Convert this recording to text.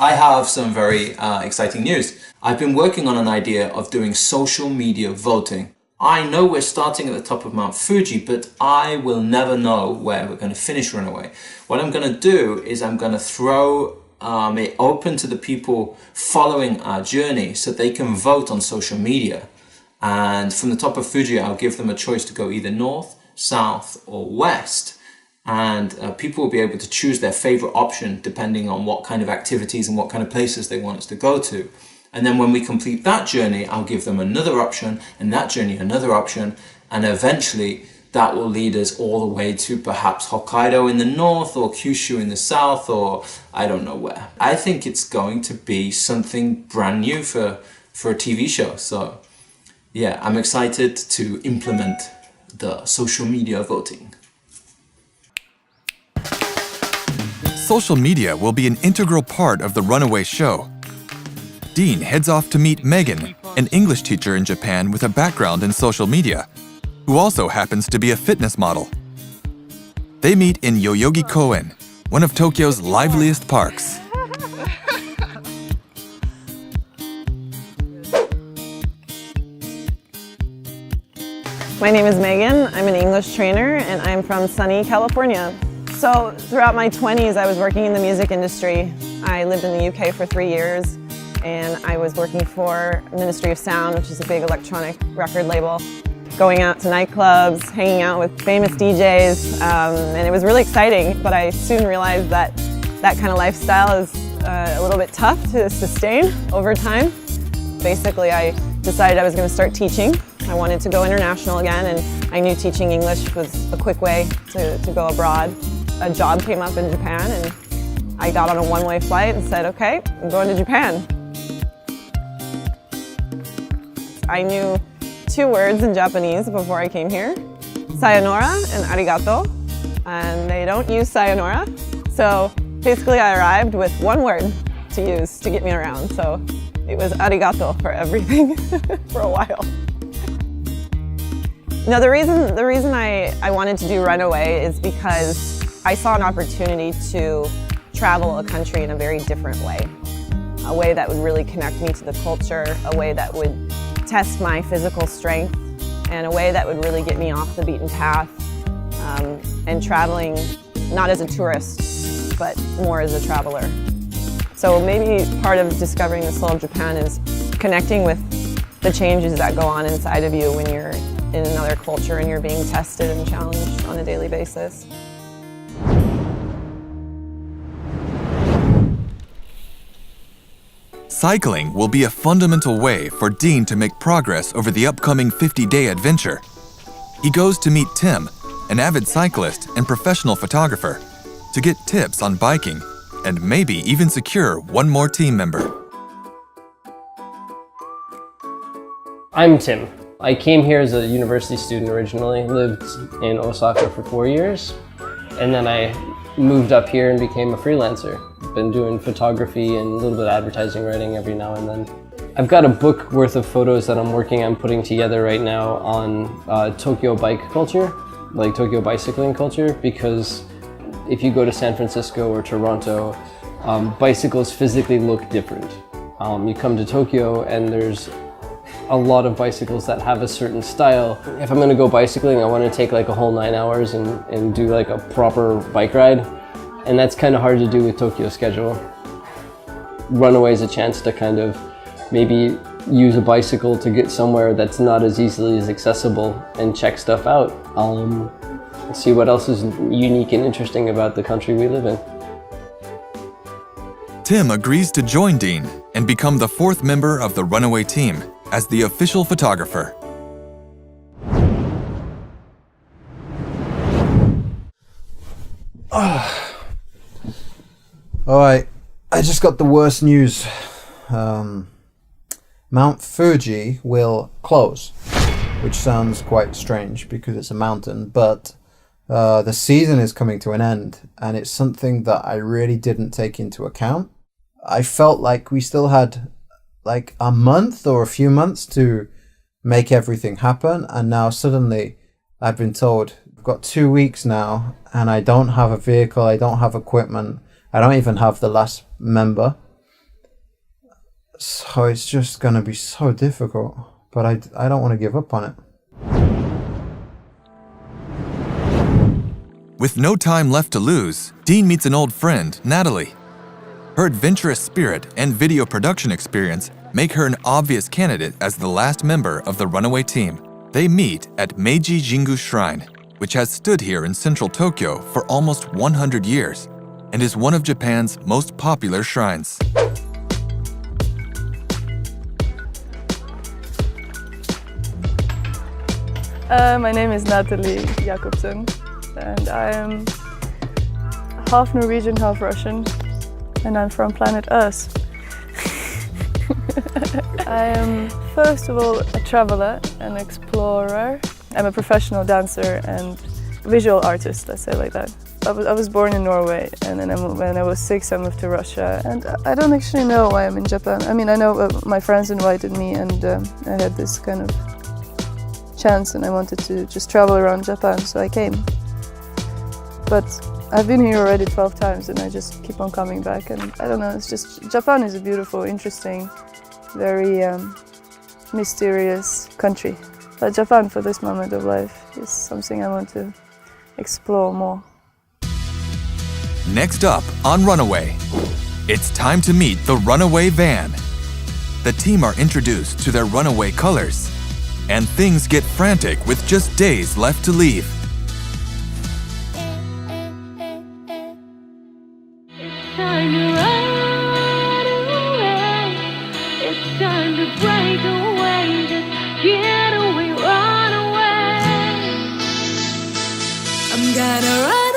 I have some very exciting news. I've been working on an idea of doing social media voting. I know we're starting at the top of Mount Fuji, but I will never know where we're going to finish runAway. What I'm going to do is I'm going to throw it open to the people following our journey so they can vote on social media. And from the top of Fuji, I'll give them a choice to go either north, south, or west. And people will be able to choose their favorite option depending on what kind of activities and what kind of places they want us to go to. And then when we complete that journey, I'll give them another option, and that journey another option, and eventually that will lead us all the way to perhaps Hokkaido in the north, or Kyushu in the south, or I don't know where. I think it's going to be something brand new for a TV show. So yeah, I'm excited to implement the social media voting. Social media will be an integral part of the runAway show. Dean heads off to meet Megan, an English teacher in Japan with a background in social media, who also happens to be a fitness model. They meet in Yoyogi Koen, one of Tokyo's liveliest parks. My name is Megan. I'm an English trainer and I'm from sunny California. So throughout my 20s, I was working in the music industry. I lived in the UK for 3 years, and I was working for Ministry of Sound, which is a big electronic record label, going out to nightclubs, hanging out with famous DJs, and it was really exciting, but I soon realized that that kind of lifestyle is a little bit tough to sustain over time. Basically, I decided I was going to start teaching. I wanted to go international again, and I knew teaching English was a quick way to go abroad. A job came up in Japan, and I got on a one-way flight and said, okay, I'm going to Japan. I knew 2 words in Japanese before I came here, sayonara and arigato, and they don't use sayonara. So basically I arrived with 1 word to use to get me around. So it was arigato for everything for a while. Now the reason I wanted to do runAway is because I saw an opportunity to travel a country in a very different way. A way that would really connect me to the culture, a way that would test my physical strength, and a way that would really get me off the beaten path and traveling not as a tourist, but more as a traveler. So maybe part of discovering the soul of Japan is connecting with the changes that go on inside of you when you're in another culture and you're being tested and challenged on a daily basis. Cycling will be a fundamental way for Dean to make progress over the upcoming 50-day adventure. He goes to meet Tim, an avid cyclist and professional photographer, to get tips on biking and maybe even secure one more team member. I'm Tim. I came here as a university student originally, lived in Osaka for 4 years, and then I moved up here and became a freelancer. Been doing photography and a little bit of advertising writing every now and then. I've got a book worth of photos that I'm working on putting together right now on Tokyo bike culture, like Tokyo bicycling culture, because if you go to San Francisco or Toronto, bicycles physically look different. You come to Tokyo and there's a lot of bicycles that have a certain style. If I'm going to go bicycling, I want to take like a whole 9 hours and do like a proper bike ride. And that's kind of hard to do with Tokyo's schedule. runAway is a chance to kind of maybe use a bicycle to get somewhere that's not as easily as accessible and check stuff out. See what else is unique and interesting about the country we live in. Tim agrees to join Dean and become the 4th member of the runAway team as the official photographer. Alright, I just got the worst news. Mount Fuji will close, which sounds quite strange because it's a mountain, but the season is coming to an end, and it's something that I really didn't take into account. I felt like we still had like a month or a few months to make everything happen, and now suddenly I've been told I've got 2 weeks now and I don't have a vehicle, I don't have equipment, I don't even have the last member. So it's just going to be so difficult, but I don't want to give up on it. With no time left to lose, Dean meets an old friend, Natalie. Her adventurous spirit and video production experience make her an obvious candidate as the last member of the runAway team. They meet at Meiji Jingu Shrine, which has stood here in central Tokyo for almost 100 years and is one of Japan's most popular shrines. My name is Natalie Jakobsen, and I am half Norwegian, half Russian, and I'm from planet Earth. I am, first of all, a traveler, an explorer. I'm a professional dancer and visual artist, let's say like that. I was born in Norway, and then when I was 6 I moved to Russia, and I don't actually know why I'm in Japan. I mean, I know my friends invited me, and I had this kind of chance, and I wanted to just travel around Japan, so I came. But I've been here already 12 times, and I just keep on coming back, and I don't know, it's just, Japan is a beautiful, interesting, very mysterious country. But Japan, for this moment of life, is something I want to explore more. Next up on runAway, it's time to meet the runAway van. The team are introduced to their runAway colors, and things get frantic with just days left to leave. It's time to run away. It's time to break away. Just get away, run away. I'm gonna run.